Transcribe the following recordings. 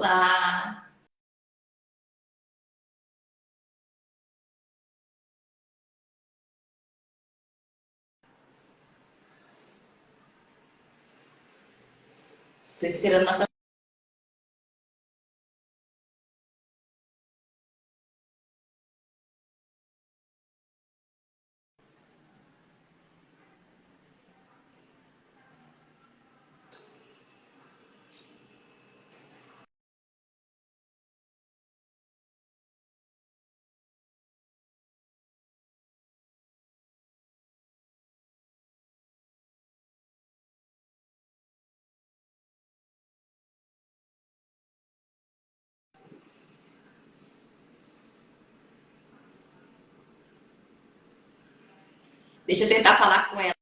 Olá! Tô esperando nossa. Deixa eu tentar falar com ela.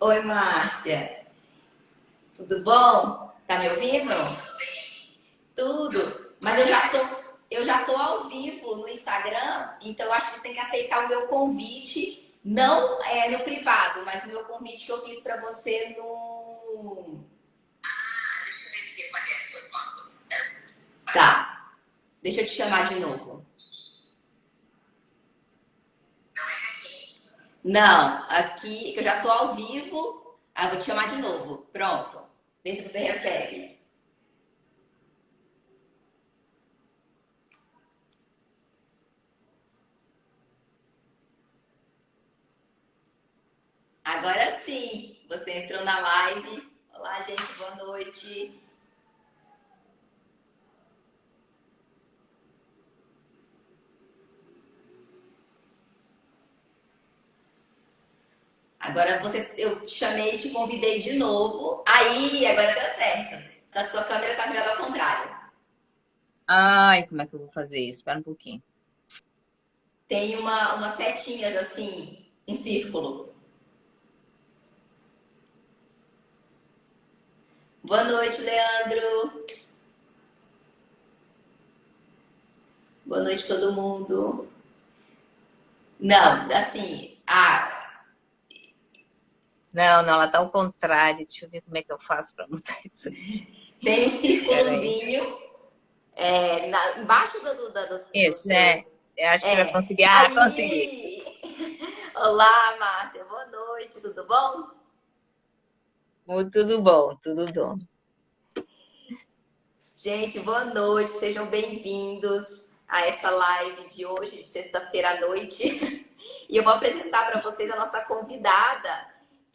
Oi, Márcia. Tudo bom? Tá me ouvindo? Tudo. Mas eu já tô ao vivo no Instagram, então eu acho que você tem que aceitar o meu convite, não no privado, mas o meu convite que eu fiz para você no. Tá. Deixa eu te chamar de novo. Não, aqui que eu já tô ao vivo. Ah, eu vou te chamar de novo. Pronto. Vê se você recebe. Agora sim, você entrou na live. Olá, gente, boa noite. Agora eu te chamei e te convidei de novo. Aí, agora deu certo. Só que sua câmera tá virada ao contrário. Ai, como é que eu vou fazer isso? Espera um pouquinho. Tem umas setinhas assim, um círculo. Boa noite, Leandro. Boa noite, todo mundo. Não, assim, Não, não, ela tá ao contrário. Deixa eu ver como é que eu faço para mudar isso aqui. tem um Peraí. círculozinho embaixo do Isso, né? seu. Eu acho que vai É. conseguir. Ah, consegui. Aí! Olá, Márcia, boa noite, tudo bom? Tudo bom, tudo bom. Gente, boa noite, sejam bem-vindos a essa live de hoje, de sexta-feira à noite. E eu vou apresentar para vocês a nossa convidada,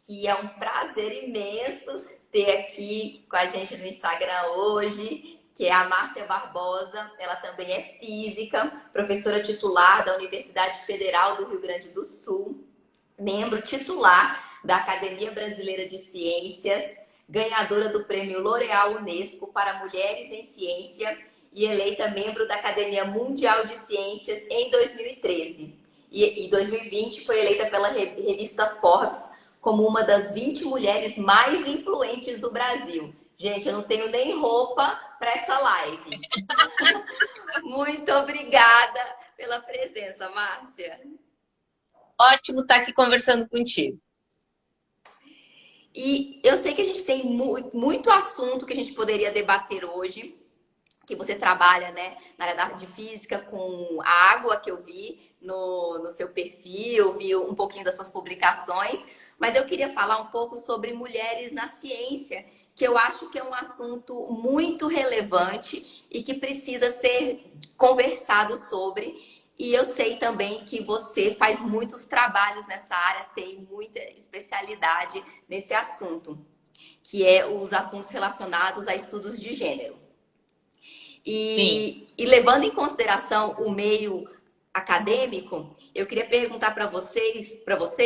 que é um prazer imenso ter aqui com a gente no Instagram hoje, que é a Márcia Barbosa. Ela também é física, professora titular da Universidade Federal do Rio Grande do Sul, membro titular da Academia Brasileira de Ciências, ganhadora do Prêmio L'Oréal Unesco para Mulheres em Ciência e eleita membro da Academia Mundial de Ciências em 2013. E em 2020 foi eleita pela revista Forbes como uma das 20 mulheres mais influentes do Brasil. Gente, eu não tenho nem roupa para essa live. Muito obrigada pela presença, Márcia. Ótimo estar aqui conversando contigo. E eu sei que a gente tem muito assunto que a gente poderia debater hoje, que você trabalha, né, na área de física com água, que eu vi no seu perfil, vi um pouquinho das suas publicações, mas eu queria falar um pouco sobre mulheres na ciência, que eu acho que é um assunto muito relevante e que precisa ser conversado sobre. E eu sei também que você faz muitos trabalhos nessa área, tem muita especialidade nesse assunto, que é os assuntos relacionados a estudos de gênero. Sim. E levando em consideração o meio acadêmico, eu queria perguntar para você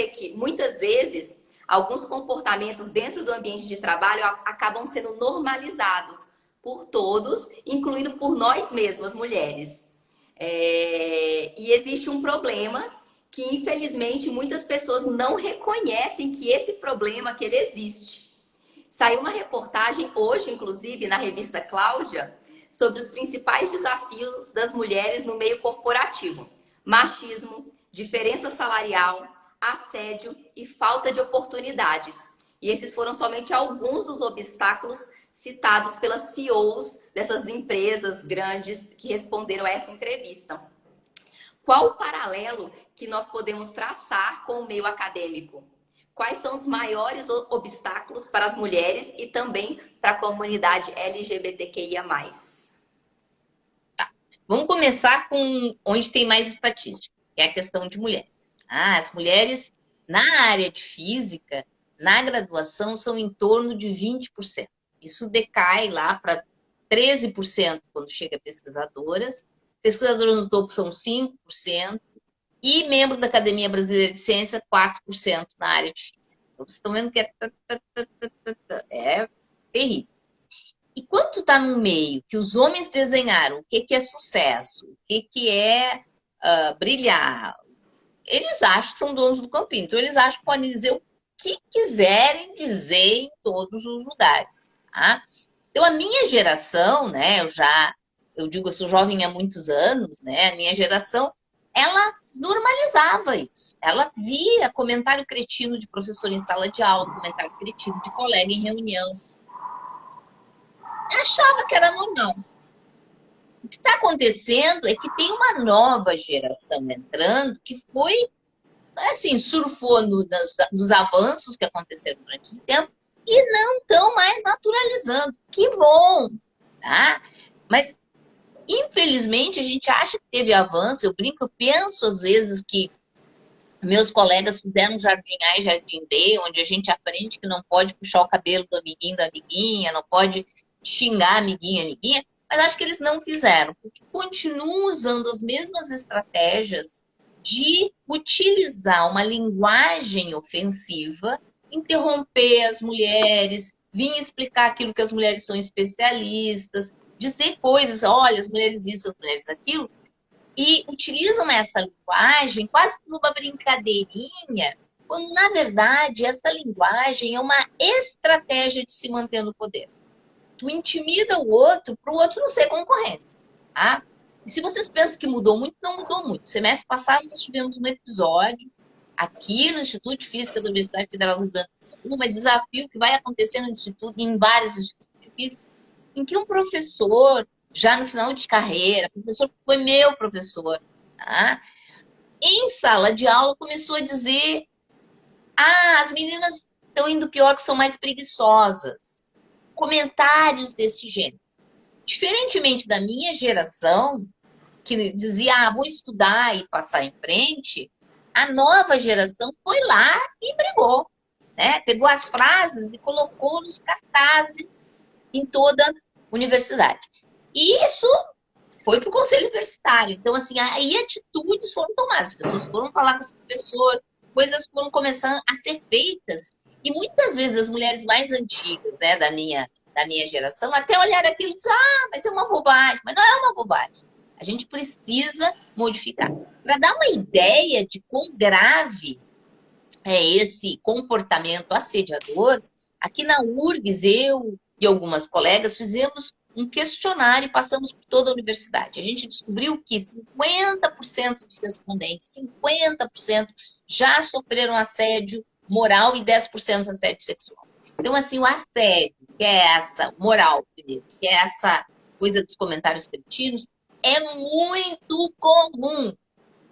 que muitas vezes alguns comportamentos dentro do ambiente de trabalho acabam sendo normalizados por todos, incluindo por nós mesmas, mulheres. E existe um problema que, infelizmente, muitas pessoas não reconhecem que esse problema que ele existe. Saiu uma reportagem hoje, inclusive, na revista Cláudia, sobre os principais desafios das mulheres no meio corporativo: machismo, diferença salarial, assédio e falta de oportunidades. E esses foram somente alguns dos obstáculos citados pelas CEOs dessas empresas grandes que responderam a essa entrevista. Qual o paralelo que nós podemos traçar com o meio acadêmico? Quais são os maiores obstáculos para as mulheres e também para a comunidade LGBTQIA+. Tá. Vamos começar com onde tem mais estatística, que é a questão de mulheres. As mulheres na área de física, na graduação, são em torno de 20%. Isso decai lá para 13% quando chega a pesquisadoras. Pesquisadoras no topo são 5%. E membro da Academia Brasileira de Ciência, 4% na área de física. Então, vocês estão vendo que é terrível. E quando tu está no meio que os homens desenharam o que é sucesso, o que é brilhar, eles acham que são donos do campinho. Então, eles acham que podem dizer o que quiserem dizer em todos os lugares. Tá? Então, a minha geração, né, eu digo, eu sou jovem há muitos anos, né, a minha geração, ela normalizava isso. Ela via comentário cretino de professor em sala de aula, comentário cretino de colega em reunião. Achava que era normal. O que está acontecendo é que tem uma nova geração entrando que foi, assim, surfou nos avanços que aconteceram durante esse tempo e não estão mais naturalizando. Que bom! Tá? Mas infelizmente, a gente acha que teve avanço. Eu brinco, eu penso às vezes que meus colegas fizeram jardim A e jardim B, onde a gente aprende que não pode puxar o cabelo do amiguinho, da amiguinha, não pode xingar amiguinho, amiguinha, mas acho que eles não fizeram, porque continuam usando as mesmas estratégias de utilizar uma linguagem ofensiva, interromper as mulheres, vir explicar aquilo que as mulheres são especialistas, dizer coisas, olha, as mulheres isso, as mulheres aquilo, e utilizam essa linguagem quase como uma brincadeirinha, quando, na verdade, essa linguagem é uma estratégia de se manter no poder. Tu intimida o outro para o outro não ser concorrência. Tá? E se vocês pensam que mudou muito, não mudou muito. Semestre passado, nós tivemos um episódio aqui no Instituto de Física da Universidade Federal do Rio Grande do Sul, mas desafio que vai acontecer no Instituto, em vários institutos de física, em que um professor, já no final de carreira, professor que foi meu professor, tá? Em sala de aula começou a dizer: as meninas estão indo pior, que são mais preguiçosas. Comentários desse gênero. Diferentemente da minha geração, que dizia, vou estudar e passar em frente, a nova geração foi lá e brigou. Né? Pegou as frases e colocou nos cartazes em toda a universidade. E isso foi para o conselho universitário. Então, assim, aí atitudes foram tomadas. As pessoas foram falar com o professor, coisas foram começando a ser feitas. E muitas vezes as mulheres mais antigas, né, da minha geração, até olharam aquilo e disseram, mas é uma bobagem. Mas não é uma bobagem. A gente precisa modificar. Para dar uma ideia de quão grave é esse comportamento assediador, aqui na URGS, eu e algumas colegas fizemos um questionário e passamos por toda a universidade. A gente descobriu que 50% dos respondentes, 50% já sofreram assédio moral e 10% assédio sexual. Então, assim, o assédio, que é essa moral, primeiro, que é essa coisa dos comentários cretinos, é muito comum,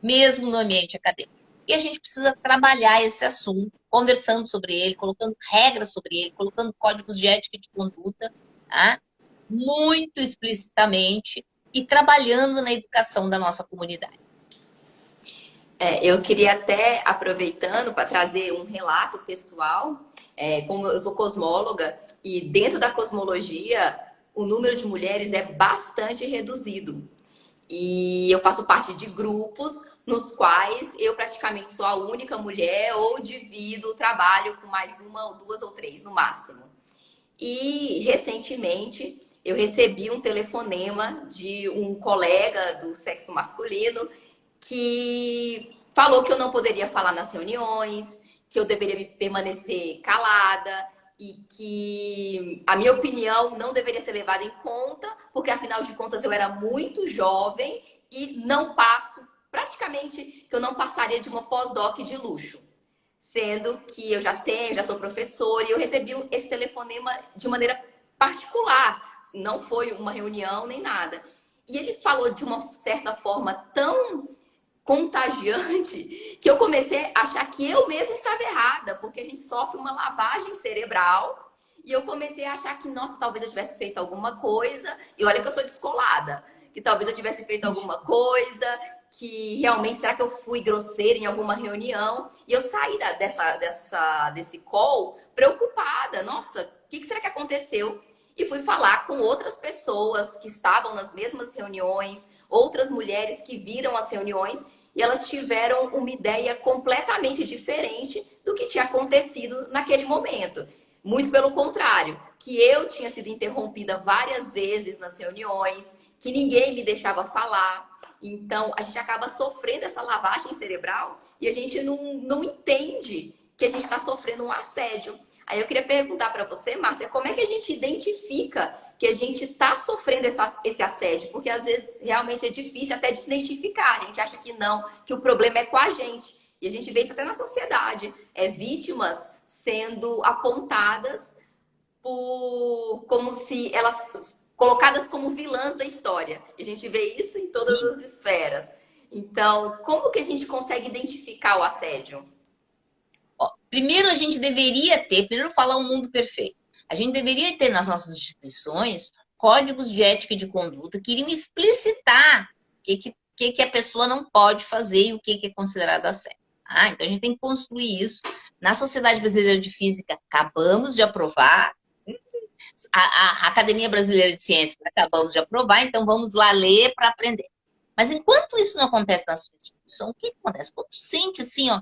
mesmo no ambiente acadêmico. E a gente precisa trabalhar esse assunto, conversando sobre ele, colocando regras sobre ele, colocando códigos de ética e de conduta, tá? Muito explicitamente e trabalhando na educação da nossa comunidade. Eu queria até, aproveitando para trazer um relato pessoal, como eu sou cosmóloga, e dentro da cosmologia, o número de mulheres é bastante reduzido. E eu faço parte de grupos nos quais eu praticamente sou a única mulher ou divido o trabalho com mais uma ou duas ou três no máximo. E recentemente eu recebi um telefonema de um colega do sexo masculino que falou que eu não poderia falar nas reuniões, que eu deveria permanecer calada e que a minha opinião não deveria ser levada em conta, porque afinal de contas eu era muito jovem e não passo praticamente que eu não passaria de uma pós-doc de luxo. Sendo que eu já sou professora e eu recebi esse telefonema de maneira particular. Não foi uma reunião nem nada. E ele falou de uma certa forma tão contagiante que eu comecei a achar que eu mesma estava errada, porque a gente sofre uma lavagem cerebral e eu comecei a achar que, nossa, talvez eu tivesse feito alguma coisa, e olha que eu sou descolada, que talvez eu tivesse feito alguma coisa, que realmente, será que eu fui grosseira em alguma reunião? E eu saí desse call preocupada, nossa, o que será que aconteceu? E fui falar com outras pessoas que estavam nas mesmas reuniões, outras mulheres que viram as reuniões e elas tiveram uma ideia completamente diferente do que tinha acontecido naquele momento. Muito pelo contrário, que eu tinha sido interrompida várias vezes nas reuniões, que ninguém me deixava falar. Então, a gente acaba sofrendo essa lavagem cerebral e a gente não entende que a gente está sofrendo um assédio. Aí eu queria perguntar para você, Márcia, como é que a gente identifica que a gente está sofrendo esse assédio? Porque às vezes realmente é difícil até de identificar. A gente acha que não, que o problema é com a gente. E a gente vê isso até na sociedade. Vítimas sendo apontadas como se elas colocadas como vilãs da história. E a gente vê isso em todas as esferas. Então, como que a gente consegue identificar o assédio? Primeiro, a gente deveria ter, primeiro falar um mundo perfeito. A gente deveria ter nas nossas instituições códigos de ética e de conduta que iriam explicitar o que a pessoa não pode fazer e o que é considerado assédio. Então, a gente tem que construir isso. Na Sociedade Brasileira de Física, acabamos de aprovar. A Academia Brasileira de Ciências, acabamos de aprovar, então vamos lá ler para aprender. Mas enquanto isso não acontece na sua instituição, o que acontece? Quando tu sente assim, ó,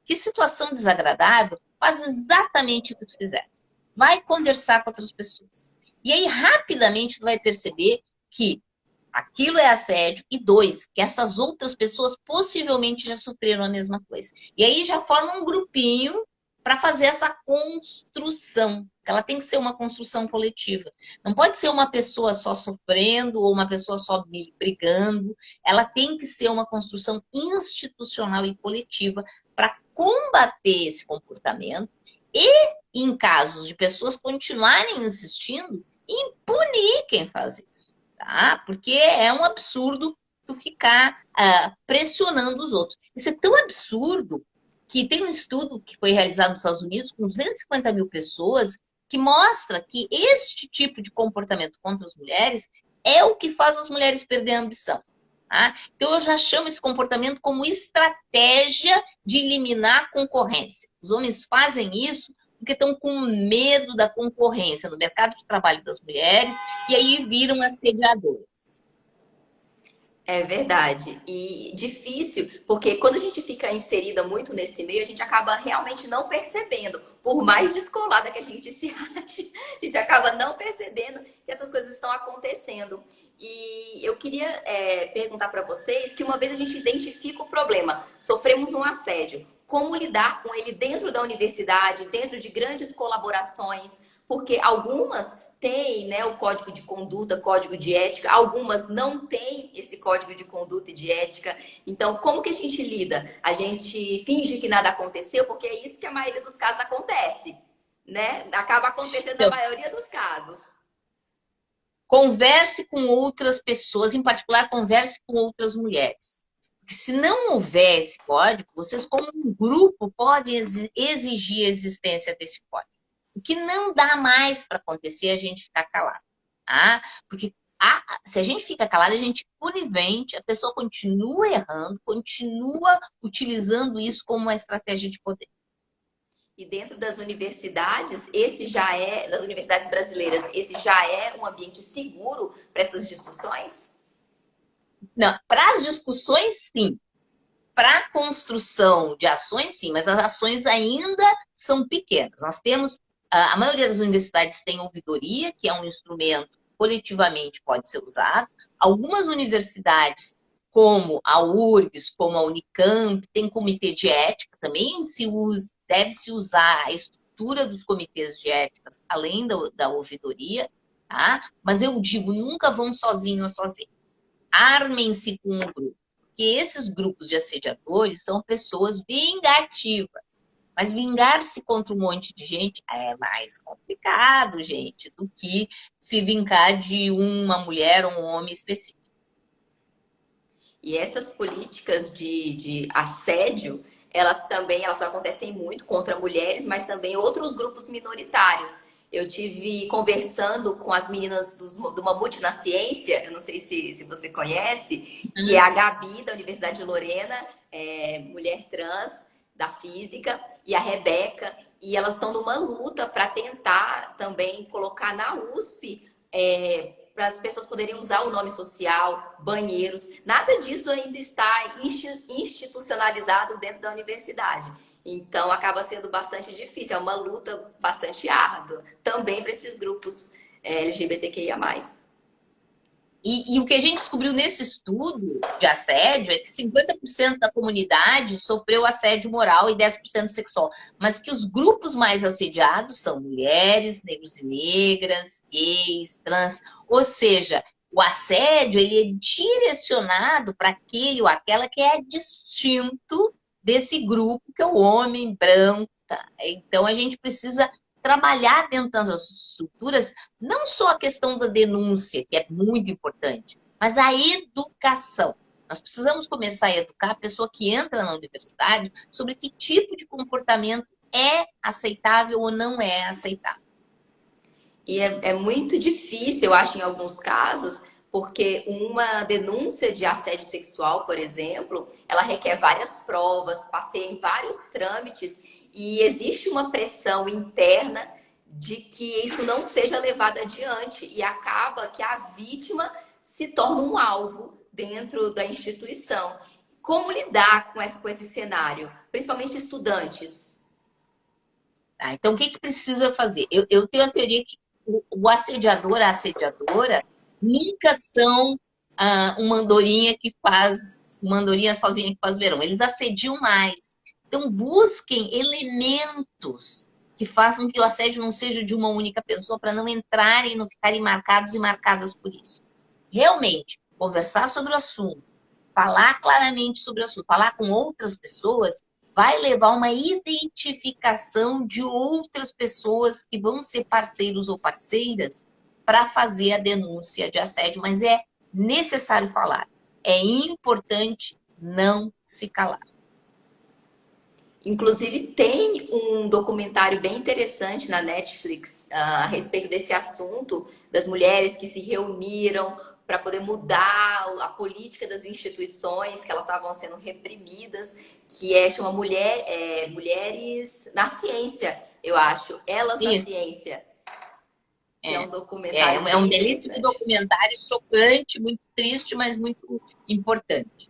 que situação desagradável, faz exatamente o que tu fizeste. Vai conversar com outras pessoas. E aí, rapidamente, tu vai perceber que aquilo é assédio. E dois, que essas outras pessoas possivelmente já sofreram a mesma coisa. E aí já forma um grupinho para fazer essa construção. Ela tem que ser uma construção coletiva. Não pode ser uma pessoa só sofrendo ou uma pessoa só brigando. Ela tem que ser uma construção institucional e coletiva para combater esse comportamento e, em casos de pessoas continuarem insistindo, punir quem faz isso, tá? Porque é um absurdo tu ficar pressionando os outros. Isso é tão absurdo que tem um estudo que foi realizado nos Estados Unidos com 250 mil pessoas que mostra que este tipo de comportamento contra as mulheres é o que faz as mulheres perder a ambição. Então, eu já chamo esse comportamento como estratégia de eliminar a concorrência. Os homens fazem isso porque estão com medo da concorrência no mercado de trabalho das mulheres e aí viram assediadores. É verdade. E difícil, porque quando a gente fica inserida muito nesse meio, a gente acaba realmente não percebendo. Por mais descolada que a gente se ache, a gente acaba não percebendo que essas coisas estão acontecendo. E eu queria perguntar para vocês que uma vez a gente identifica o problema, sofremos um assédio, como lidar com ele dentro da universidade, dentro de grandes colaborações, porque algumas têm, né, o código de conduta, código de ética, algumas não têm esse código de conduta e de ética. Então, como que a gente lida? A gente finge que nada aconteceu, porque é isso que a maioria dos casos acontece, né? Acaba acontecendo na maioria dos casos. Converse com outras pessoas, em particular, converse com outras mulheres. Porque se não houver esse código, vocês como um grupo podem exigir a existência desse código. O que não dá mais para acontecer é a gente ficar calado. Porque se a gente fica calado, a gente conivente, a pessoa continua errando, continua utilizando isso como uma estratégia de poder. E dentro das universidades, das universidades brasileiras, esse já é um ambiente seguro para essas discussões? Não, para as discussões, sim. Para a construção de ações, sim, mas as ações ainda são pequenas. Nós temos, a maioria das universidades tem ouvidoria, que é um instrumento que coletivamente pode ser usado. Algumas universidades, como a URGS, como a Unicamp, tem comitê de ética, também deve-se usar a estrutura dos comitês de ética, além da ouvidoria, tá? Mas eu digo, nunca vão sozinho ou sozinho. Armem-se com um grupo. porque esses grupos de assediadores são pessoas vingativas. Mas vingar-se contra um monte de gente é mais complicado, gente, do que se vingar de uma mulher ou um homem específico. E essas políticas de assédio, elas acontecem muito contra mulheres, mas também outros grupos minoritários. Eu tive conversando com as meninas do Mamute na Ciência, eu não sei se você conhece, que é a Gabi, da Universidade de Lorena, mulher trans da física, e a Rebeca, e elas estão numa luta para tentar também colocar na USP para as pessoas poderem usar o nome social, banheiros. Nada disso ainda está institucionalizado dentro da universidade. Então, acaba sendo bastante difícil. É uma luta bastante árdua também para esses grupos LGBTQIA+. E o que a gente descobriu nesse estudo de assédio é que 50% da comunidade sofreu assédio moral e 10% sexual. Mas que os grupos mais assediados são mulheres, negros e negras, gays, trans. Ou seja, o assédio ele é direcionado para aquele ou aquela que é distinto desse grupo, que é o homem branco. Tá? Então, a gente precisa trabalhar dentro das estruturas não só a questão da denúncia, que é muito importante, mas da educação. Nós precisamos começar a educar a pessoa que entra na universidade sobre que tipo de comportamento é aceitável ou não é aceitável. E é muito difícil, eu acho, em alguns casos, porque uma denúncia de assédio sexual, por exemplo, ela requer várias provas, passeia em vários trâmites e existe uma pressão interna de que isso não seja levado adiante e acaba que a vítima se torna um alvo dentro da instituição. Como lidar com esse cenário, principalmente estudantes? Tá? Então, o que precisa fazer? Eu tenho a teoria que o assediador, a assediadora, nunca são uma andorinha uma andorinha sozinha que faz verão. Eles assediam mais. Então, busquem elementos que façam que o assédio não seja de uma única pessoa, para não entrarem, não ficarem marcados e marcadas por isso. Realmente, conversar sobre o assunto, falar claramente sobre o assunto, falar com outras pessoas, vai levar uma identificação de outras pessoas que vão ser parceiros ou parceiras para fazer a denúncia de assédio, mas é necessário falar. É importante não se calar. Inclusive, tem um documentário bem interessante na Netflix a respeito desse assunto, das mulheres que se reuniram para poder mudar a política das instituições, que elas estavam sendo reprimidas, chama Mulheres na Ciência, eu acho. Elas na Isso. Ciência. Que é um documentário é um belíssimo documentário, chocante, muito triste, mas muito importante.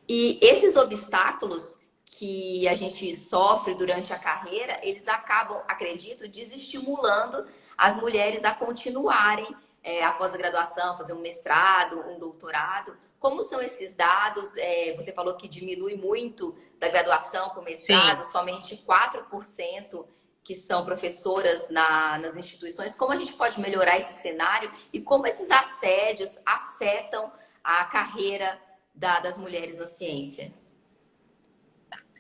E esses obstáculos que a gente sofre durante a carreira, eles acabam, acredito, desestimulando as mulheres a continuarem após a graduação, fazer um mestrado, um doutorado. Como são esses dados? Você falou que diminui muito da graduação para o mestrado, Sim. somente 4% que são professoras nas instituições. Como a gente pode melhorar esse cenário e como esses assédios afetam a carreira das mulheres na ciência?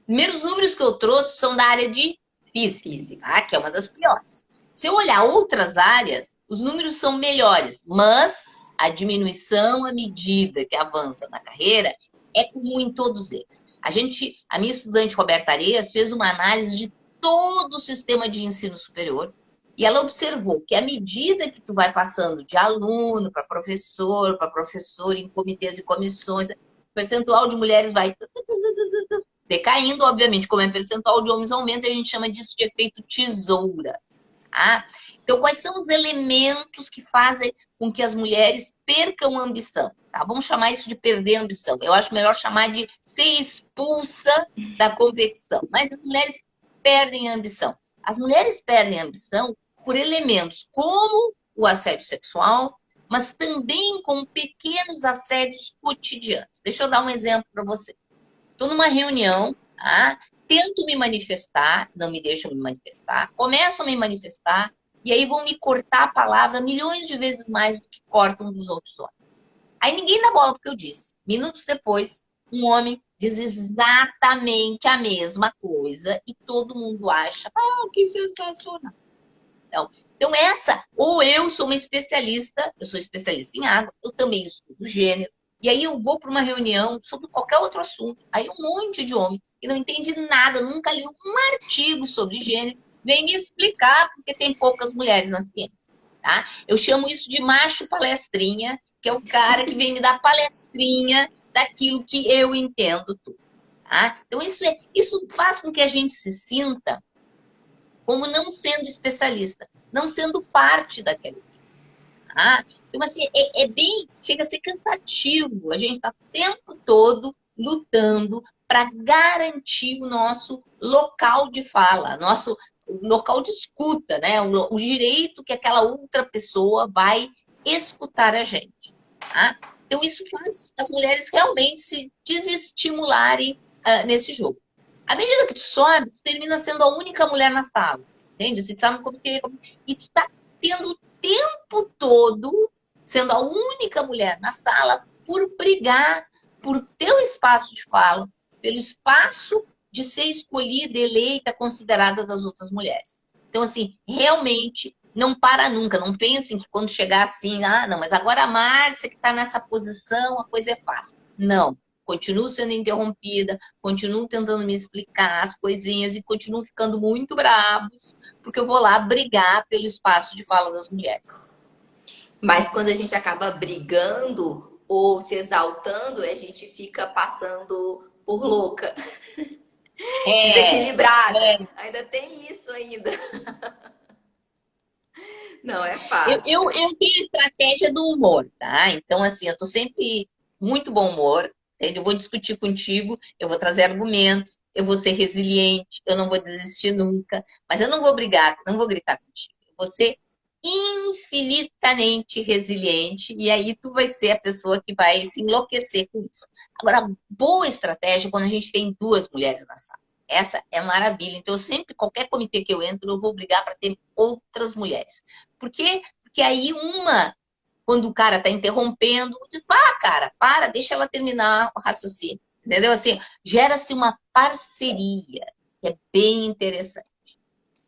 Primeiros números que eu trouxe são da área de física. Tá? Que é uma das piores. Se eu olhar outras áreas, os números são melhores, mas a diminuição à medida que avança na carreira é comum em todos eles. A minha estudante Roberta Areias fez uma análise de todo o sistema de ensino superior e ela observou que à medida que tu vai passando de aluno para professor em comitês e comissões, o percentual de mulheres vai decaindo, obviamente, como é percentual de homens aumenta, a gente chama disso de efeito tesoura. Tá? Então, quais são os elementos que fazem com que as mulheres percam a ambição? Tá? Vamos chamar isso de perder a ambição. Eu acho melhor chamar de ser expulsa da competição. Mas as mulheres perdem a ambição. As mulheres perdem a ambição por elementos como o assédio sexual, mas também com pequenos assédios cotidianos. Deixa eu dar um exemplo para você. Estou numa reunião, tá? Tento me manifestar, não me deixam me manifestar, começo a me manifestar, e aí vão me cortar a palavra milhões de vezes mais do que cortam dos outros homens. Aí ninguém dá bola porque eu disse. Minutos depois, um homem diz exatamente a mesma coisa e todo mundo acha, que sensacional. Então, ou eu sou uma especialista, eu sou especialista em água, eu também estudo gênero, e aí eu vou para uma reunião sobre qualquer outro assunto, aí um monte de homem que não entende nada, nunca li um artigo sobre gênero, vem me explicar porque tem poucas mulheres na ciência, tá? Eu chamo isso de macho palestrinha, que é o cara que vem me dar palestrinha daquilo que eu entendo tudo, tá? Então, isso faz com que a gente se sinta como não sendo especialista, não sendo parte daquele. Tá? Então, assim, chega a ser cansativo. A gente está o tempo todo lutando para garantir o nosso local de fala, nosso local de escuta, né? O direito que aquela outra pessoa vai escutar a gente. Tá? Então, isso faz as mulheres realmente se desestimularem nesse jogo. À medida que tu sobe, tu termina sendo a única mulher na sala. Entende? Você está no comitê e tu está tendo o tempo todo sendo a única mulher na sala por brigar por teu espaço de fala, pelo espaço de ser escolhida, eleita, considerada das outras mulheres. Então, assim, realmente não para nunca. Não pensem que quando chegar assim, não, mas agora a Márcia que está nessa posição, a coisa é fácil. Não. Continuo sendo interrompida, continuo tentando me explicar as coisinhas e continuo ficando muito bravos, porque eu vou lá brigar pelo espaço de fala das mulheres. Mas quando a gente acaba brigando ou se exaltando, a gente fica passando por louca, É, desequilibrada. é. Ainda tem isso ainda. Não é Eu, fácil. eu, eu tenho estratégia do humor, tá? Então, assim, eu tô sempre muito bom humor, entende? Eu vou discutir contigo, eu vou trazer argumentos, eu vou ser resiliente, eu não vou desistir nunca, mas eu não vou brigar, não vou gritar contigo. Eu vou ser infinitamente resiliente e aí tu vai ser a pessoa que vai se enlouquecer com isso. Agora, boa estratégia quando a gente tem duas mulheres na sala. Essa é maravilha. Então, eu sempre, qualquer comitê que eu entro, eu vou brigar para ter outras mulheres. Por quê? Porque aí quando o cara tá interrompendo, eu digo, cara, para, deixa ela terminar o raciocínio. Entendeu? Assim, gera-se uma parceria, que é bem interessante.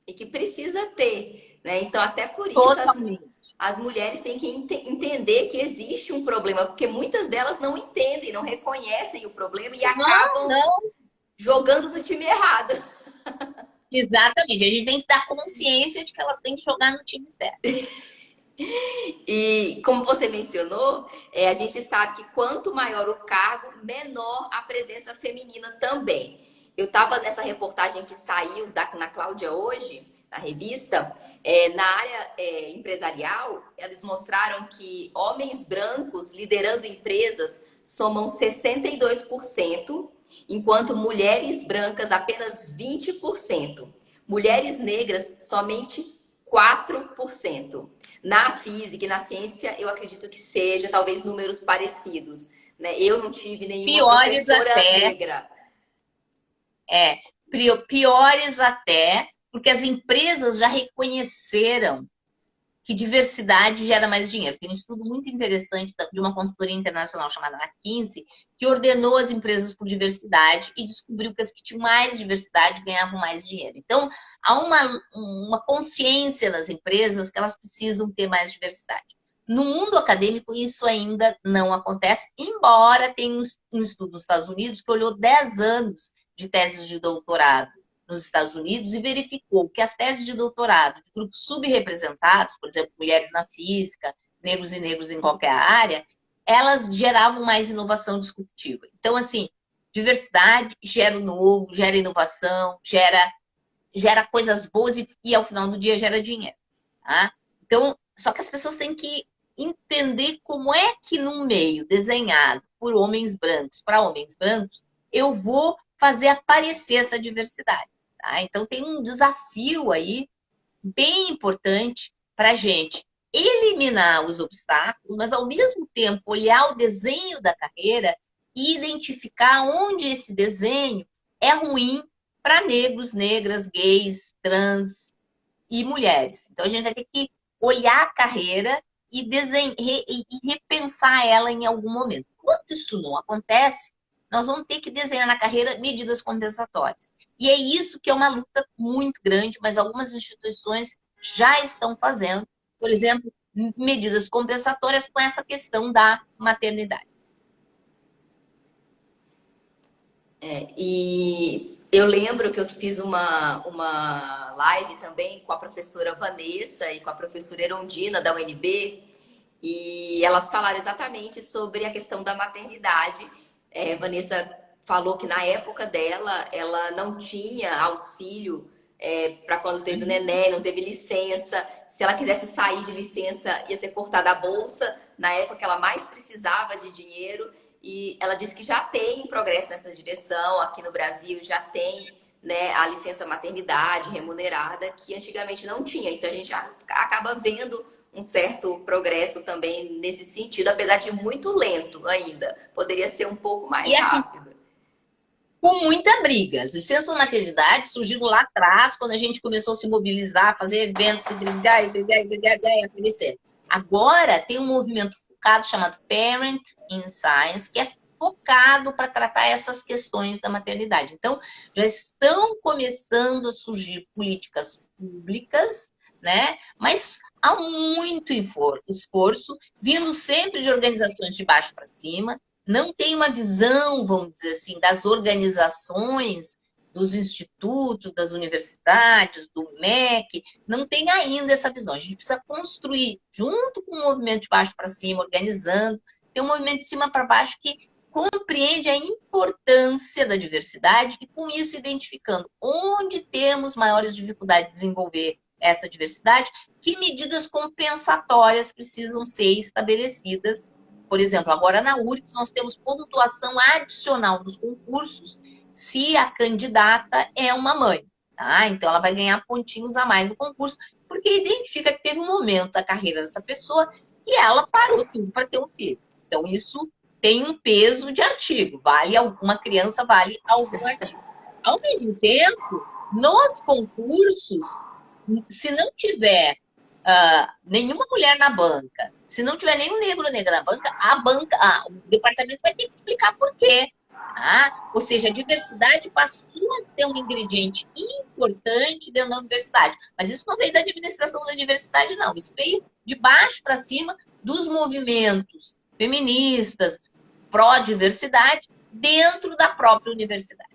E que precisa ter, né? Então, até por isso, Totalmente. as mulheres têm que entender que existe um problema, porque muitas delas não entendem, não reconhecem o problema e Não, acabam não, jogando no time errado. exatamente. A gente tem que dar consciência de que elas têm que jogar no time certo. E como você mencionou, a gente sabe que quanto maior o cargo, menor a presença feminina também. Eu estava nessa reportagem que saiu na Cláudia hoje, na revista, na área empresarial, eles mostraram que homens brancos liderando empresas somam 62%, enquanto mulheres brancas apenas 20%. Mulheres negras somente 4%. Na física e na ciência, eu acredito que seja talvez números parecidos. Né? Eu não tive nenhuma Piores professora até, negra. é, piores até, porque as empresas já reconheceram que diversidade gera mais dinheiro. Tem um estudo muito interessante de uma consultoria internacional chamada McKinsey, que ordenou as empresas por diversidade e descobriu que as que tinham mais diversidade ganhavam mais dinheiro. Então, há uma consciência nas empresas que elas precisam ter mais diversidade. No mundo acadêmico, isso ainda não acontece, embora tenha um estudo nos Estados Unidos que olhou 10 anos de teses de doutorado nos Estados Unidos e verificou que as teses de doutorado de grupos subrepresentados, por exemplo, mulheres na física, negros e negros em qualquer área, elas geravam mais inovação disruptiva. Então, assim, diversidade gera o novo, gera inovação, gera coisas boas e ao final do dia gera dinheiro. Tá? Então, só que as pessoas têm que entender como é que num meio desenhado por homens brancos para homens brancos, eu vou fazer aparecer essa diversidade. Tá? Então, tem um desafio aí bem importante para a gente eliminar os obstáculos, mas ao mesmo tempo olhar o desenho da carreira e identificar onde esse desenho é ruim para negros, negras, gays, trans e mulheres. Então, a gente vai ter que olhar a carreira e repensar ela em algum momento. Quando isso não acontece, nós vamos ter que desenhar na carreira medidas compensatórias. E é isso que é uma luta muito grande, mas algumas instituições já estão fazendo, por exemplo, medidas compensatórias com essa questão da maternidade. E eu lembro que eu fiz uma live também com a professora Vanessa e com a professora Erondina da UNB, e elas falaram exatamente sobre a questão da maternidade. Vanessa falou que na época dela, ela não tinha auxílio para quando teve o neném, não teve licença. Se ela quisesse sair de licença, ia ser cortada a bolsa. Na época que ela mais precisava de dinheiro. E ela disse que já tem progresso nessa direção. Aqui no Brasil já tem, né, a licença maternidade remunerada, que antigamente não tinha. Então a gente já acaba vendo um certo progresso também nesse sentido, apesar de muito lento ainda. Poderia ser um pouco mais E assim, rápido. com muita briga. As licenças maternidade surgiram lá atrás, quando a gente começou a se mobilizar, fazer eventos, se brigar, e brigar, e brigar, e brigar, e aparecer. Agora tem um movimento focado chamado Parent in Science, que é focado para tratar essas questões da maternidade. Então, já estão começando a surgir políticas públicas, né? Mas há muito esforço, vindo sempre de organizações de baixo para cima, não tem uma visão, vamos dizer assim, das organizações, dos institutos, das universidades, do MEC, não tem ainda essa visão. A gente precisa construir, junto com o movimento de baixo para cima, organizando, tem um movimento de cima para baixo que compreende a importância da diversidade e, com isso, identificando onde temos maiores dificuldades de desenvolver essa diversidade, que medidas compensatórias precisam ser estabelecidas. Por exemplo, agora na URGS nós temos pontuação adicional dos concursos se a candidata é uma mãe. Tá? Então ela vai ganhar pontinhos a mais no concurso, porque identifica que teve um momento da carreira dessa pessoa e ela parou tudo para ter um filho. Então isso tem um peso de artigo, vale alguma criança, vale algum artigo. Ao mesmo tempo, nos concursos, se não tiver nenhuma mulher na banca, se não tiver nenhum negro ou negra na banca, o departamento vai ter que explicar por quê. Tá? Ou seja, a diversidade passou a ser um ingrediente importante dentro da universidade. Mas isso não veio da administração da universidade, não. Isso veio de baixo para cima dos movimentos feministas, pró-diversidade, dentro da própria universidade.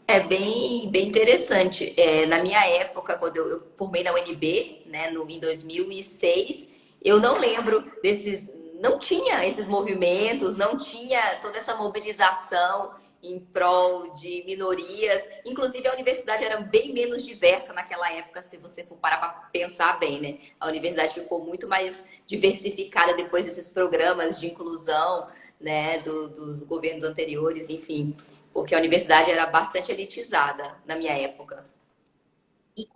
É bem interessante. Na minha época, quando eu formei na UNB, né, em 2006, eu não lembro desses. Não tinha esses movimentos, não tinha toda essa mobilização em prol de minorias. Inclusive, a universidade era bem menos diversa naquela época, se você for parar para pensar bem, né? A universidade ficou muito mais diversificada depois desses programas de inclusão, né, dos governos anteriores, enfim. Porque a universidade era bastante elitizada na minha época.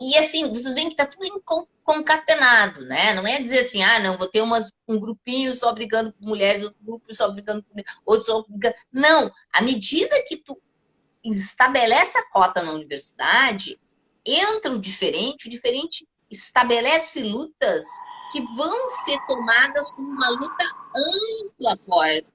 E assim, vocês veem que está tudo concatenado, né? Não é dizer assim, não, vou ter um grupinho só brigando por mulheres, outro grupo só brigando por outros só brigando. Não, à medida que tu estabelece a cota na universidade, entra o diferente estabelece lutas que vão ser tomadas como uma luta ampla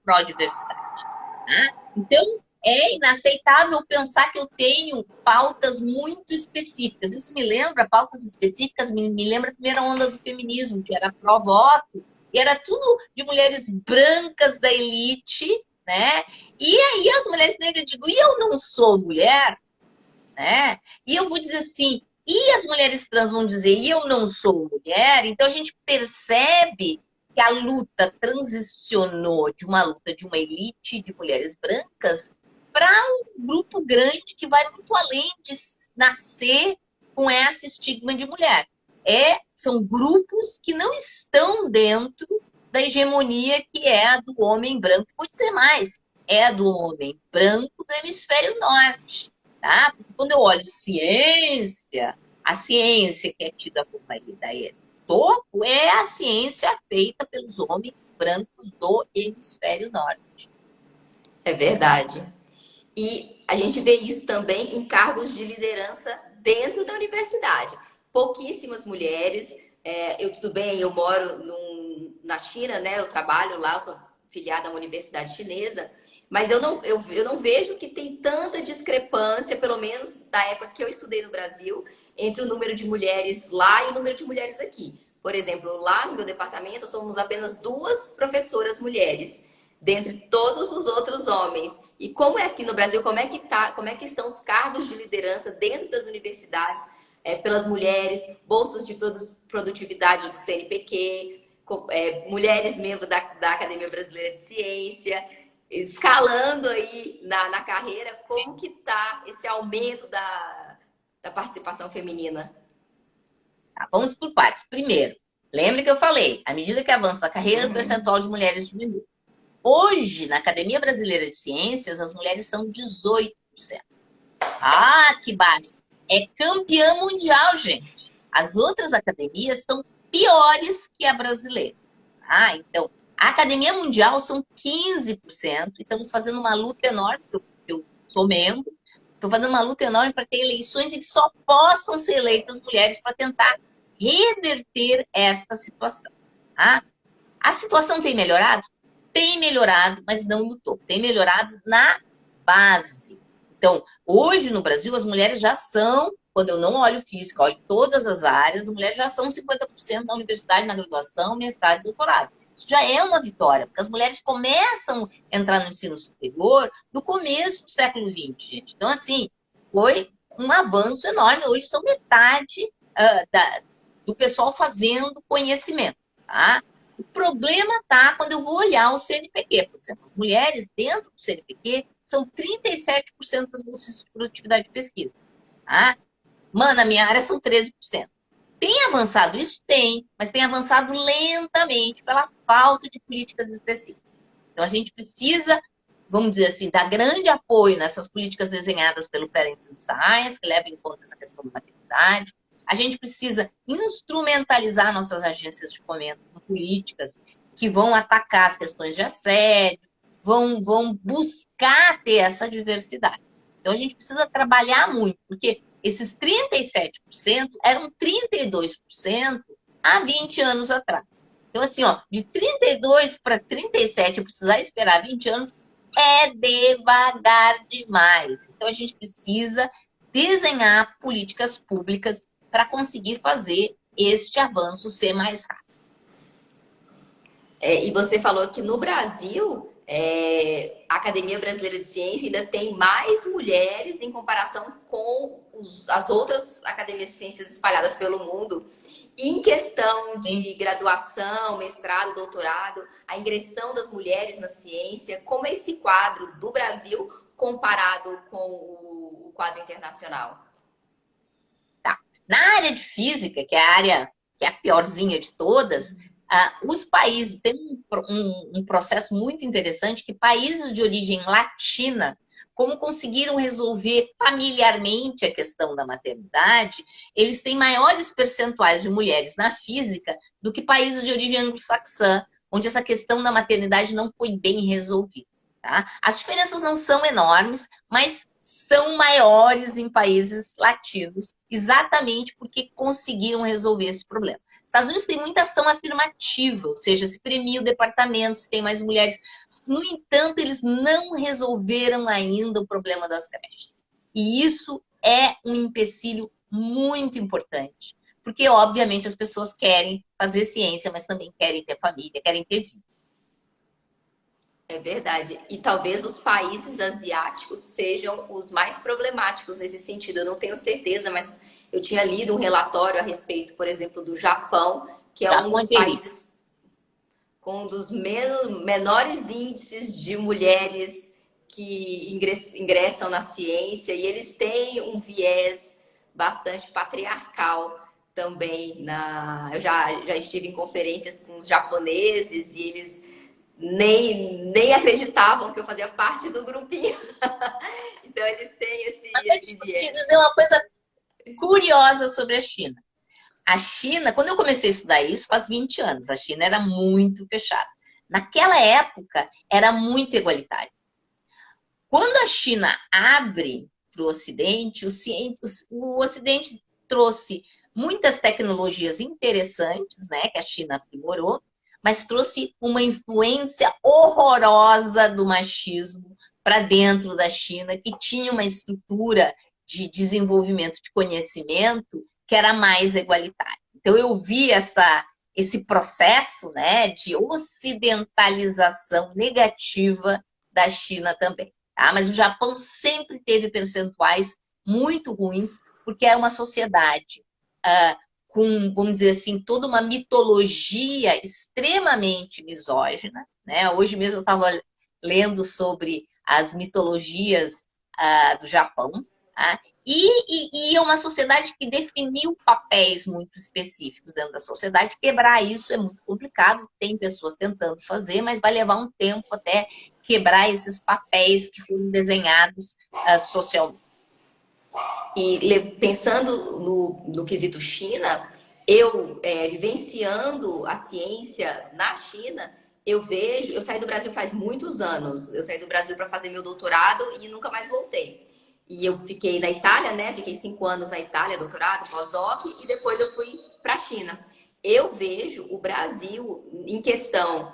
pró-diversidade. Tá? Então, é inaceitável pensar que eu tenho pautas muito específicas. Isso me lembra, pautas específicas, me lembra a primeira onda do feminismo, que era pró-voto, e era tudo de mulheres brancas da elite, né? E aí as mulheres negras digam, e eu não sou mulher? Né? E eu vou dizer assim, e as mulheres trans vão dizer, e eu não sou mulher? Então a gente percebe que a luta transicionou de uma luta de uma elite de mulheres brancas para um grupo grande que vai muito além de nascer com esse estigma de mulher. São grupos que não estão dentro da hegemonia que é a do homem branco. Vou dizer mais, é a do homem branco do hemisfério norte. Tá? Porque quando eu olho ciência, a ciência que é tida por Maria topo é a ciência feita pelos homens brancos do hemisfério norte. É verdade. E a gente vê isso também em cargos de liderança dentro da universidade. Pouquíssimas mulheres, Tudo bem, eu moro na China, né? Eu trabalho lá, eu sou filiada a uma universidade chinesa, mas eu não vejo que tem tanta discrepância, pelo menos da época que eu estudei no Brasil, entre o número de mulheres lá e o número de mulheres aqui. Por exemplo, lá no meu departamento somos apenas duas professoras mulheres, dentre todos os outros homens. E como é aqui no Brasil, como é que estão os cargos de liderança dentro das universidades? Pelas mulheres, bolsas de produtividade do CNPq, mulheres membros da Academia Brasileira de Ciência, escalando aí na carreira, como que está esse aumento da participação feminina? Tá, vamos por partes. Primeiro, lembre que eu falei, à medida que avança a carreira, o Uhum. percentual de mulheres diminui. Hoje, na Academia Brasileira de Ciências, as mulheres são 18%. Ah, que baixo! É campeã mundial, gente. As outras academias são piores que a brasileira. Ah, então, a Academia Mundial são 15%. E estamos fazendo uma luta enorme, eu sou membro, estou fazendo uma luta enorme para ter eleições em que só possam ser eleitas mulheres para tentar reverter esta situação. Tá? A situação tem melhorado? Tem melhorado, mas não no topo. Tem melhorado na base. Então, hoje no Brasil, as mulheres já são, quando eu não olho físico, olho todas as áreas, as mulheres já são 50% na universidade, na graduação, mestrado e doutorado. Isso já é uma vitória, porque as mulheres começam a entrar no ensino superior no começo do século XX, gente. Então, assim, foi um avanço enorme. Hoje são metade do pessoal fazendo conhecimento, tá? O problema tá quando eu vou olhar o CNPq. Por exemplo, as mulheres dentro do CNPq são 37% das bolsas de produtividade de pesquisa. Tá? Mano, na minha área são 13%. Tem avançado isso? Tem, mas tem avançado lentamente pela falta de políticas específicas. Então, a gente precisa, vamos dizer assim, dar grande apoio nessas políticas desenhadas pelo Parents in Science, que levam em conta essa questão da maternidade. A gente precisa instrumentalizar nossas agências de fomento com políticas que vão atacar as questões de assédio, vão buscar ter essa diversidade. Então, a gente precisa trabalhar muito, porque esses 37% eram 32% há 20 anos atrás. Então, assim, ó, de 32 para 37, eu precisar esperar 20 anos, é devagar demais. Então, a gente precisa desenhar políticas públicas para conseguir fazer este avanço ser mais rápido. E você falou que no Brasil, a Academia Brasileira de Ciência ainda tem mais mulheres em comparação com as outras academias de ciências espalhadas pelo mundo. E em questão Sim. de graduação, mestrado, doutorado, a ingressão das mulheres na ciência, como é esse quadro do Brasil comparado com o quadro internacional? Tá. Na área de física, que é a área que é a piorzinha de todas, os países têm um processo muito interessante que países de origem latina, como conseguiram resolver familiarmente a questão da maternidade, eles têm maiores percentuais de mulheres na física do que países de origem anglo-saxã, onde essa questão da maternidade não foi bem resolvida. Tá? As diferenças não são enormes, mas são maiores em países latinos, exatamente porque conseguiram resolver esse problema. Estados Unidos tem muita ação afirmativa, ou seja, se premia o departamento, se tem mais mulheres. No entanto, eles não resolveram ainda o problema das creches. E isso é um empecilho muito importante, porque, obviamente, as pessoas querem fazer ciência, mas também querem ter família, querem ter vida. É verdade. E talvez os países asiáticos sejam os mais problemáticos nesse sentido. Eu não tenho certeza, mas eu tinha lido um relatório a respeito, por exemplo, do Japão, que é um Japão é dos terrível. países com um dos menores índices de mulheres que ingressam na ciência, e eles têm um viés bastante patriarcal também. Eu já estive em conferências com os japoneses e eles nem acreditavam que eu fazia parte do grupinho. Então eles têm Mas esse deixa eu te viés. dizer uma coisa curiosa sobre a China. A China, quando eu comecei a estudar isso, faz 20 anos, a China era muito fechada. Naquela época, era muito igualitária. Quando a China abre para o Ocidente, o Ocidente trouxe muitas tecnologias interessantes, né, que a China aprimorou, mas trouxe uma influência horrorosa do machismo para dentro da China, que tinha uma estrutura de desenvolvimento de conhecimento que era mais igualitária. Então, eu vi esse processo, né, de ocidentalização negativa da China também. Tá? Mas o Japão sempre teve percentuais muito ruins, porque é uma sociedade com, vamos dizer assim, toda uma mitologia extremamente misógina. Né? Hoje mesmo eu estava lendo sobre as mitologias do Japão. Tá? E é uma sociedade que definiu papéis muito específicos dentro da sociedade. Quebrar isso é muito complicado. Tem pessoas tentando fazer, mas vai levar um tempo até quebrar esses papéis que foram desenhados socialmente. E pensando no quesito China, eu vivenciando a ciência na China, eu saí do Brasil faz muitos anos. Eu saí do Brasil para fazer meu doutorado e nunca mais voltei. E eu fiquei na Itália, né? Fiquei 5 anos na Itália, doutorado, pós-doc, e depois eu fui para a China. Eu vejo o Brasil em questão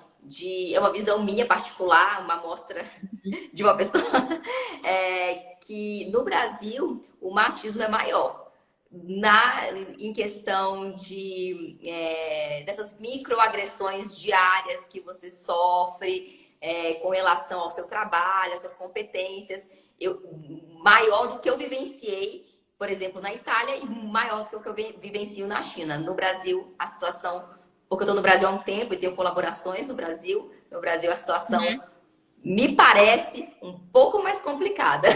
é uma visão minha particular, uma amostra de uma pessoa, que no Brasil o machismo é maior. Em questão dessas microagressões diárias que você sofre com relação ao seu trabalho, às suas competências, maior do que eu vivenciei, por exemplo, na Itália, e maior do que o que eu vivencio na China. No Brasil, a situação, porque eu estou no Brasil há um tempo e tenho colaborações no Brasil a situação me parece um pouco mais complicada.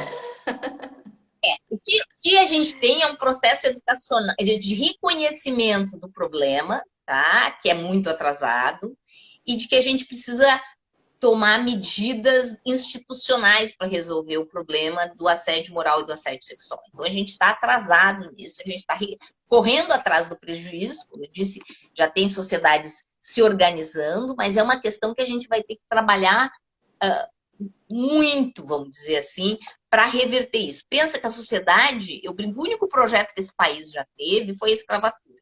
O que a gente tem é um processo educacional, de reconhecimento do problema, tá? Que é muito atrasado, e de que a gente precisa tomar medidas institucionais para resolver o problema do assédio moral e do assédio sexual. Então, a gente está atrasado nisso, a gente está correndo atrás do prejuízo, como eu disse, já tem sociedades se organizando, mas é uma questão que a gente vai ter que trabalhar muito, vamos dizer assim, para reverter isso. Pensa que a sociedade, o único projeto que esse país já teve foi a escravatura.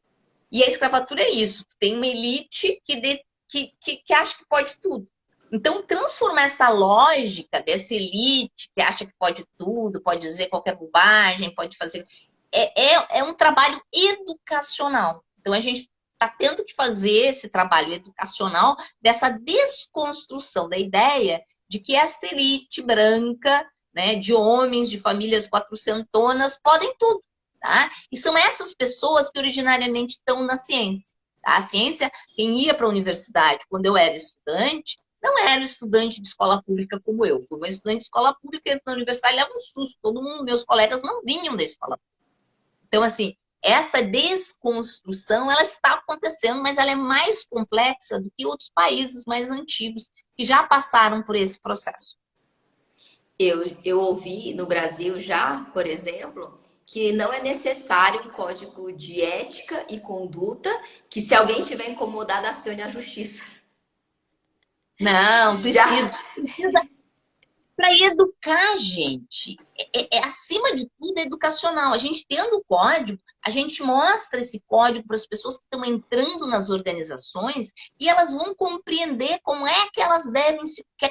E a escravatura é isso, tem uma elite que acha que pode tudo. Então, transformar essa lógica dessa elite que acha que pode tudo, pode dizer qualquer bobagem, pode fazer... É um trabalho educacional. Então, a gente está tendo que fazer esse trabalho educacional dessa desconstrução da ideia de que essa elite branca, né, de homens, de famílias quatrocentonas, podem tudo. Tá? E são essas pessoas que originariamente estão na ciência. Tá? A ciência, quem ia para a universidade quando eu era estudante, não era estudante de escola pública como eu. Fui uma estudante de escola pública, entra na universidade, leva um susto. Todo mundo, meus colegas não vinham da escola pública. Então, assim, essa desconstrução, ela está acontecendo, mas ela é mais complexa do que outros países mais antigos que já passaram por esse processo. Eu ouvi no Brasil já, por exemplo, que não é necessário um código de ética e conduta, que se alguém tiver incomodado, acione a justiça. Não, Já precisa para educar, gente. Acima de tudo, é educacional. A gente tendo o código, a gente mostra esse código para as pessoas que estão entrando nas organizações e elas vão compreender como é que elas devem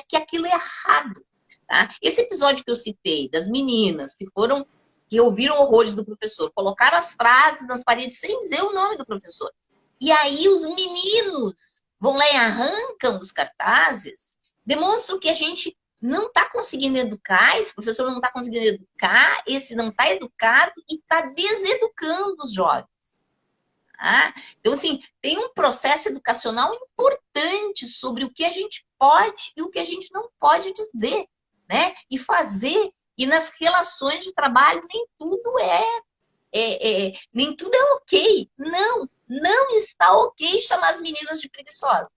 que aquilo é errado. Tá? Esse episódio que eu citei, das meninas que ouviram horrores do professor, colocaram as frases nas paredes sem dizer o nome do professor. E aí os meninos vão lá e arrancam os cartazes, demonstram que a gente não está conseguindo educar, esse professor não está conseguindo educar, esse não está educado e está deseducando os jovens. Tá? Então, assim, tem um processo educacional importante sobre o que a gente pode e o que a gente não pode dizer, né? E fazer. E nas relações de trabalho, nem tudo nem tudo é ok. Não está ok chamar as meninas de preguiçosas.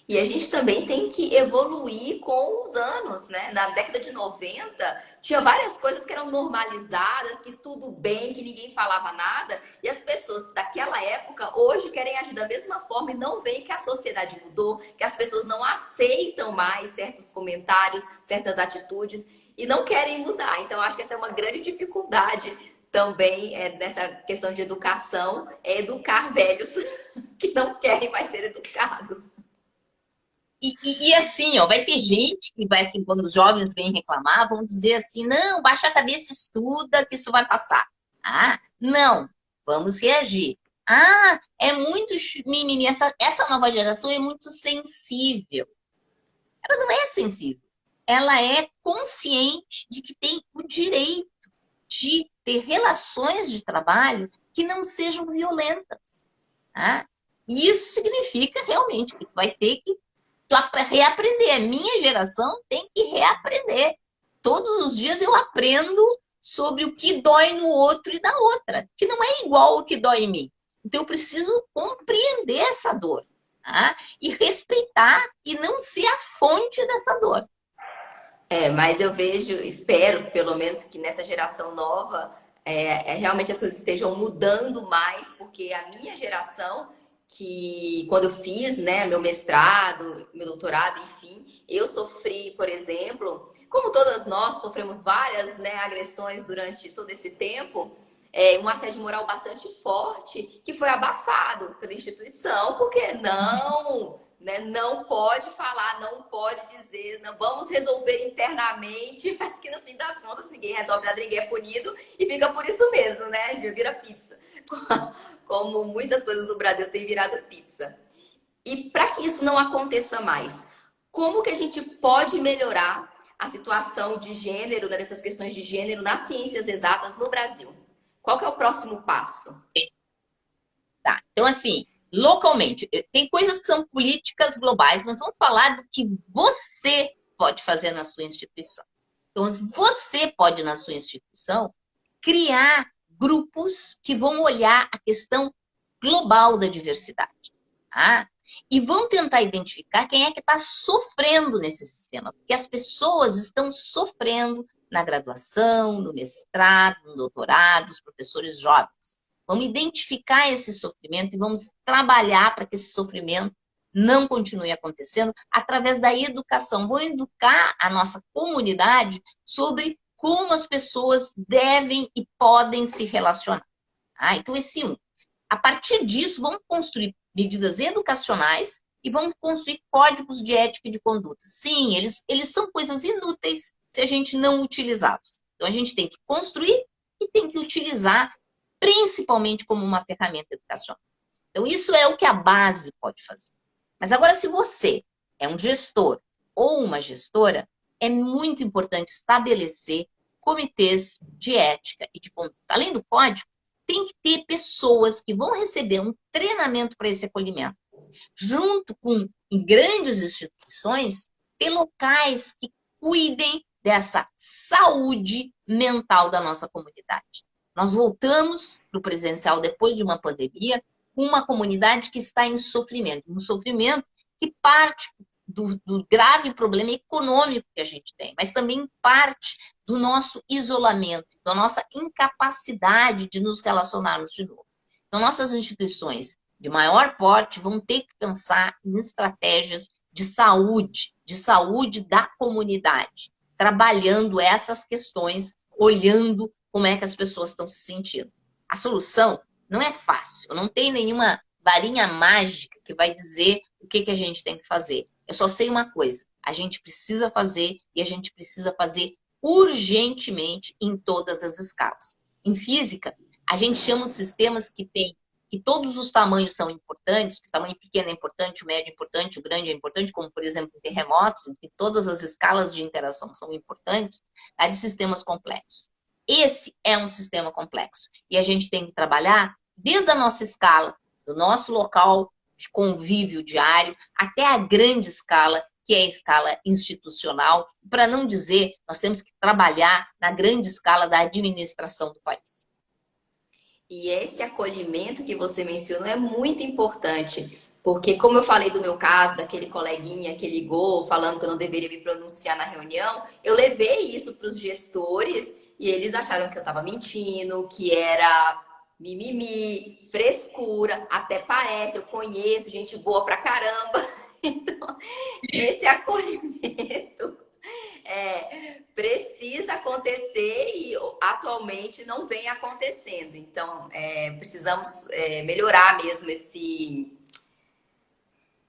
E a gente também tem que evoluir com os anos, né? Na década de 90, tinha várias coisas que eram normalizadas, que tudo bem, que ninguém falava nada. E as pessoas daquela época, hoje, querem agir da mesma forma e não veem que a sociedade mudou, que as pessoas não aceitam mais certos comentários, certas atitudes e não querem mudar. Então, acho que essa é uma grande dificuldade também nessa questão de educação, é educar velhos que não querem mais ser educados. E assim, ó, vai ter gente que vai, assim, quando os jovens vêm reclamar, vão dizer assim, não, baixa a cabeça, estuda, que isso vai passar. Ah, não, vamos reagir. Ah, é muito mimimi, essa nova geração é muito sensível. Ela não é sensível. Ela é consciente de que tem o direito de ter relações de trabalho que não sejam violentas. Tá? E isso significa realmente que vai ter que reaprender. A minha geração tem que reaprender. Todos os dias eu aprendo sobre o que dói no outro e na outra, que não é igual o que dói em mim. Então eu preciso compreender essa dor, tá? E respeitar e não ser a fonte dessa dor. Mas eu vejo, espero pelo menos que nessa geração nova realmente as coisas estejam mudando mais, porque a minha geração, que quando eu fiz, né, meu mestrado, meu doutorado, enfim, eu sofri, por exemplo, como todas nós sofremos várias, né, agressões durante todo esse tempo, um assédio moral bastante forte, que foi abafado pela instituição, porque não, né, não pode falar, não pode dizer, não, vamos resolver internamente, mas que no fim das contas ninguém resolve nada, ninguém é punido e fica por isso mesmo, né? Vira pizza. Como muitas coisas no Brasil têm virado pizza. E para que isso não aconteça mais, como que a gente pode melhorar a situação de gênero, né, dessas questões de gênero nas ciências exatas no Brasil? Qual que é o próximo passo? Tá? Então, assim, localmente, tem coisas que são políticas globais, mas vamos falar do que você pode fazer na sua instituição. Então, você pode, na sua instituição, criar grupos que vão olhar a questão global da diversidade. Tá? E vão tentar identificar quem é que está sofrendo nesse sistema. Porque as pessoas estão sofrendo na graduação, no mestrado, no doutorado, os professores jovens. Vamos identificar esse sofrimento e vamos trabalhar para que esse sofrimento não continue acontecendo através da educação. Vou educar a nossa comunidade sobre como as pessoas devem e podem se relacionar. Ah, então, esse a partir disso, vamos construir medidas educacionais e vamos construir códigos de ética e de conduta. Sim, eles são coisas inúteis se a gente não utilizá-los. Então, a gente tem que construir e tem que utilizar principalmente como uma ferramenta educacional. Então, isso é o que a base pode fazer. Mas agora, se você é um gestor ou uma gestora, é muito importante estabelecer comitês de ética e de conduta. Além do código, tem que ter pessoas que vão receber um treinamento para esse acolhimento. Junto com, em grandes instituições, ter locais que cuidem dessa saúde mental da nossa comunidade. Nós voltamos para o presencial depois de uma pandemia, com uma comunidade que está em sofrimento. Um sofrimento que parte do grave problema econômico que a gente tem, mas também parte do nosso isolamento, da nossa incapacidade de nos relacionarmos de novo. Então, nossas instituições de maior porte vão ter que pensar em estratégias de saúde da comunidade, trabalhando essas questões, olhando como é que as pessoas estão se sentindo. A solução não é fácil, não tem nenhuma varinha mágica que vai dizer o que a gente tem que fazer. Eu só sei uma coisa, a gente precisa fazer e a gente precisa fazer urgentemente em todas as escalas. Em física, a gente chama os sistemas que todos os tamanhos são importantes, que o tamanho pequeno é importante, o médio é importante, o grande é importante, como, por exemplo, terremotos, em que todas as escalas de interação são importantes, tá? De sistemas complexos. Esse é um sistema complexo. E a gente tem que trabalhar desde a nossa escala, do nosso local de convívio diário, até a grande escala, que é a escala institucional, para não dizer, nós temos que trabalhar na grande escala da administração do país. E esse acolhimento que você mencionou é muito importante, porque como eu falei do meu caso, daquele coleguinha que ligou falando que eu não deveria me pronunciar na reunião, eu levei isso para os gestores e eles acharam que eu estava mentindo, que era mimimi, frescura, até parece, eu conheço gente boa pra caramba. Então, esse acolhimento precisa acontecer e atualmente não vem acontecendo. Então, precisamos melhorar mesmo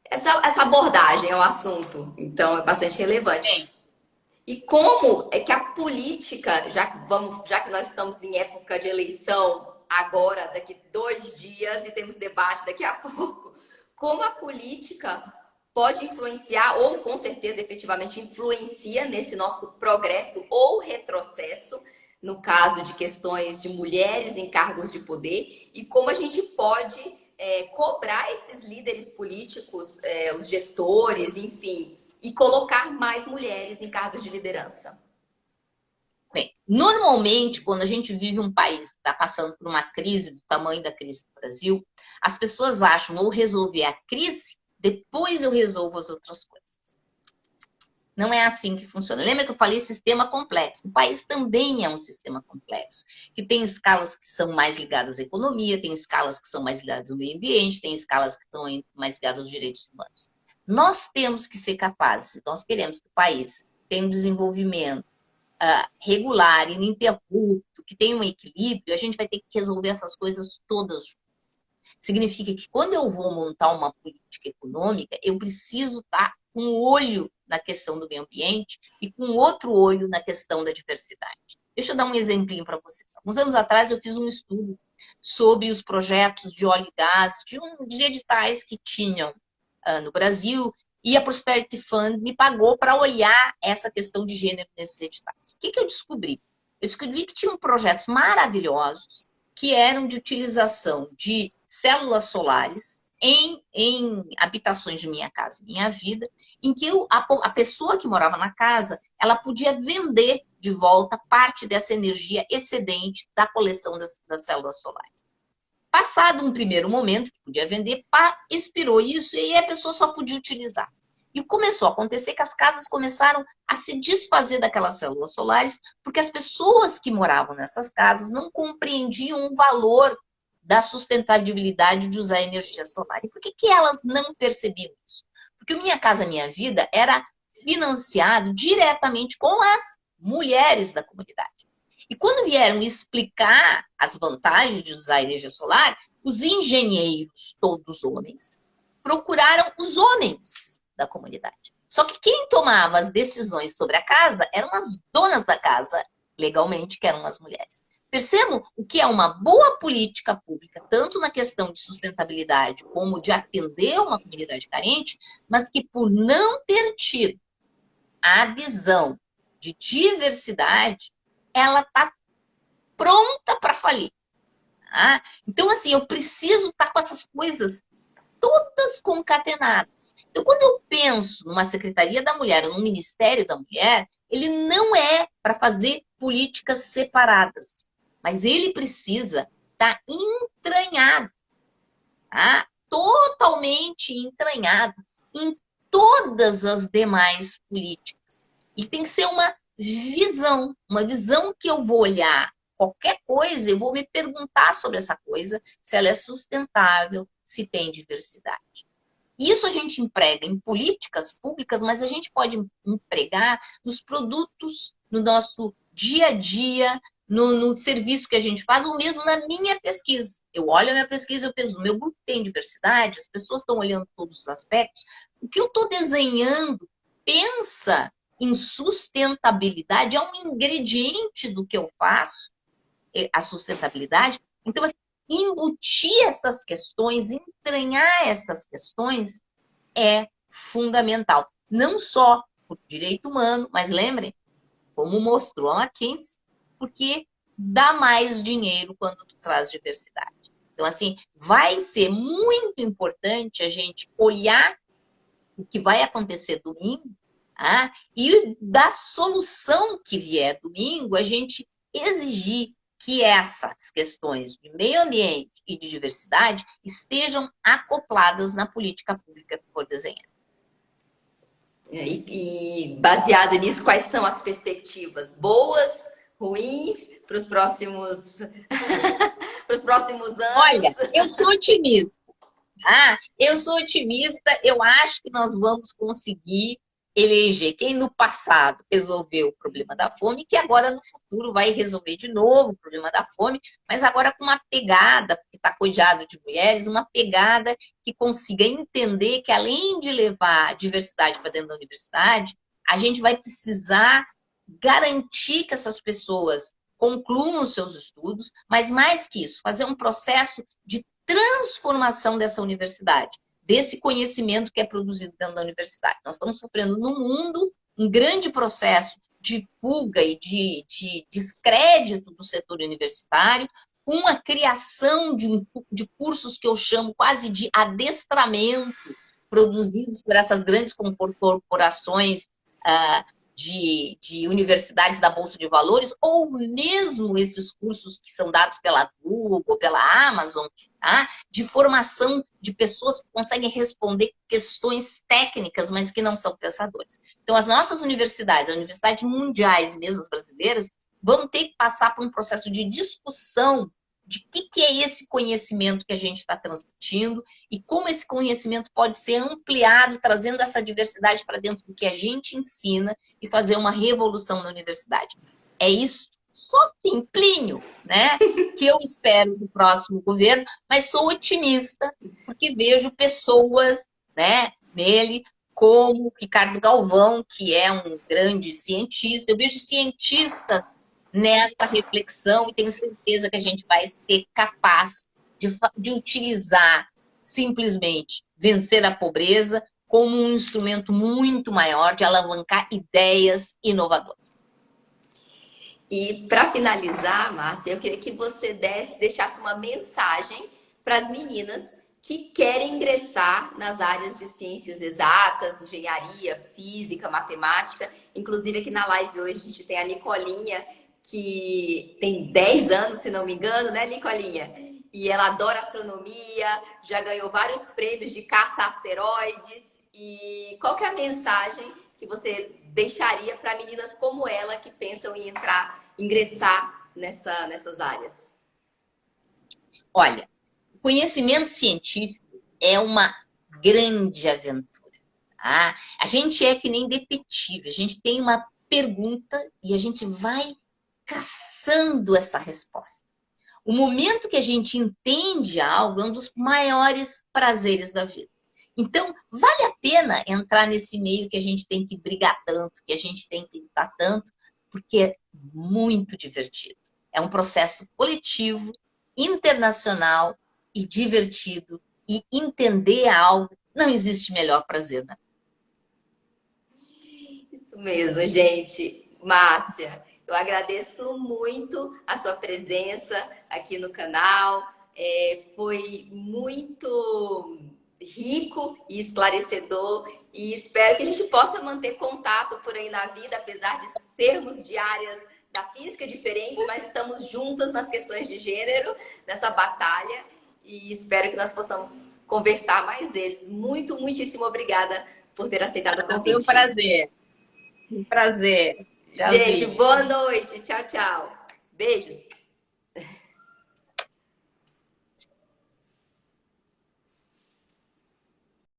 essa abordagem ao assunto. Então, é bastante relevante. Bem, E como é que a política, já que nós estamos em época de eleição agora, daqui 2 dias, e temos debate daqui a pouco, como a política pode influenciar, ou com certeza efetivamente influencia nesse nosso progresso ou retrocesso, no caso de questões de mulheres em cargos de poder, e como a gente pode cobrar esses líderes políticos, os gestores, enfim, e colocar mais mulheres em cargos de liderança. bem, normalmente, quando a gente vive um país que está passando por uma crise do tamanho da crise do Brasil, as pessoas acham, vou resolver a crise, depois eu resolvo as outras coisas. Não é assim que funciona. Lembra que eu falei sistema complexo? O país também é um sistema complexo, que tem escalas que são mais ligadas à economia, tem escalas que são mais ligadas ao meio ambiente, tem escalas que estão mais ligadas aos direitos humanos. Nós temos que ser capazes, se nós queremos que o país tenha um desenvolvimento regular, ininterrupto, que tenha um equilíbrio, a gente vai ter que resolver essas coisas todas juntas. Significa que quando eu vou montar uma política econômica, eu preciso estar com um olho na questão do meio ambiente e com outro olho na questão da diversidade. Deixa eu dar um exemplinho para vocês. Alguns anos atrás eu fiz um estudo sobre os projetos de óleo e gás, de editais que tinham no Brasil, e a Prosperity Fund me pagou para olhar essa questão de gênero nesses editais. O que eu descobri? Eu descobri que tinham projetos maravilhosos que eram de utilização de células solares em habitações de Minha Casa Minha Vida, em que a pessoa que morava na casa, ela podia vender de volta parte dessa energia excedente da coleção das células solares. Passado um primeiro momento, que podia vender, expirou isso e aí a pessoa só podia utilizar. E começou a acontecer que as casas começaram a se desfazer daquelas células solares, porque as pessoas que moravam nessas casas não compreendiam o valor da sustentabilidade de usar energia solar. E por que elas não percebiam isso? Porque o Minha Casa Minha Vida era financiado diretamente com as mulheres da comunidade. E quando vieram explicar as vantagens de usar energia solar, os engenheiros, todos homens, procuraram os homens da comunidade. Só que quem tomava as decisões sobre a casa eram as donas da casa, legalmente, que eram as mulheres. Percebam o que é uma boa política pública, tanto na questão de sustentabilidade como de atender uma comunidade carente, mas que por não ter tido a visão de diversidade, ela está pronta para falir. Tá? Então, assim, eu preciso estar com essas coisas todas concatenadas. Então, quando eu penso numa Secretaria da Mulher ou num Ministério da Mulher, ele não é para fazer políticas separadas, mas ele precisa estar entranhado, tá? Totalmente entranhado em todas as demais políticas. E tem que ser uma visão que eu vou olhar qualquer coisa, eu vou me perguntar sobre essa coisa, se ela é sustentável, se tem diversidade. Isso a gente emprega em políticas públicas, mas a gente pode empregar nos produtos, no nosso dia a dia, no serviço que a gente faz, ou mesmo na minha pesquisa. Eu olho a minha pesquisa e eu penso, meu grupo tem diversidade, as pessoas estão olhando todos os aspectos. O que eu estou desenhando pensa em sustentabilidade, é um ingrediente do que eu faço, a sustentabilidade. Então, assim, embutir essas questões, entranhar essas questões é fundamental. Não só por direito humano, mas lembrem, como mostrou a McKinsey, porque dá mais dinheiro quando tu traz diversidade. Então, assim, vai ser muito importante a gente olhar o que vai acontecer domingo, e da solução que vier domingo, a gente exigir que essas questões de meio ambiente e de diversidade estejam acopladas na política pública que for desenhada. E baseado nisso, quais são as perspectivas? Boas, ruins, para os próximos, para os próximos anos? Olha, eu sou otimista. Eu sou otimista, eu acho que nós vamos conseguir eleger quem no passado resolveu o problema da fome, que agora no futuro vai resolver de novo o problema da fome, mas agora com uma pegada, porque está cuidado de mulheres, uma pegada que consiga entender que além de levar diversidade para dentro da universidade, a gente vai precisar garantir que essas pessoas concluam os seus estudos, mas mais que isso, fazer um processo de transformação dessa universidade, desse conhecimento que é produzido dentro da universidade. Nós estamos sofrendo no mundo um grande processo de fuga e de descrédito do setor universitário, com a criação de cursos que eu chamo quase de adestramento, produzidos por essas grandes corporações de universidades da Bolsa de Valores, ou mesmo esses cursos que são dados pela Google, pela Amazon, tá? De formação de pessoas que conseguem responder questões técnicas, mas que não são pensadores. Então, as nossas universidades, as universidades mundiais, mesmo as brasileiras, vão ter que passar por um processo de discussão de que é esse conhecimento que a gente está transmitindo e como esse conhecimento pode ser ampliado, trazendo essa diversidade para dentro do que a gente ensina e fazer uma revolução na universidade. É isso, só simplinho, né? Que eu espero do próximo governo, mas sou otimista, porque vejo pessoas, né, nele, como Ricardo Galvão, que é um grande cientista. Eu vejo cientistas nessa reflexão e tenho certeza que a gente vai ser capaz de utilizar simplesmente vencer a pobreza como um instrumento muito maior de alavancar ideias inovadoras. E para finalizar, Márcia, eu queria que você deixasse uma mensagem para as meninas que querem ingressar nas áreas de ciências exatas, engenharia, física, matemática. Inclusive aqui na live hoje a gente tem a Nicolinha, que tem 10 anos, se não me engano, né, Nicolinha? E ela adora astronomia, já ganhou vários prêmios de caça a asteroides. E qual que é a mensagem que você deixaria para meninas como ela que pensam em ingressar nessas áreas? Olha, o conhecimento científico é uma grande aventura. Tá? A gente é que nem detetive, a gente tem uma pergunta e a gente vai caçando essa resposta. O momento que a gente entende algo é um dos maiores prazeres da vida. Então, vale a pena entrar nesse meio que a gente tem que brigar tanto, que a gente tem que lutar tanto, porque é muito divertido. É um processo coletivo, internacional e divertido. E entender algo, não existe melhor prazer, né? Isso mesmo, gente. Márcia, eu agradeço muito a sua presença aqui no canal. Foi muito rico e esclarecedor e espero que a gente possa manter contato por aí na vida, apesar de sermos de áreas da física diferentes, mas estamos juntas nas questões de gênero, nessa batalha, e espero que nós possamos conversar mais vezes. Muitíssimo obrigada por ter aceitado o convite. Foi um prazer. Um prazer. Gente, boa noite. Tchau, tchau. Beijos.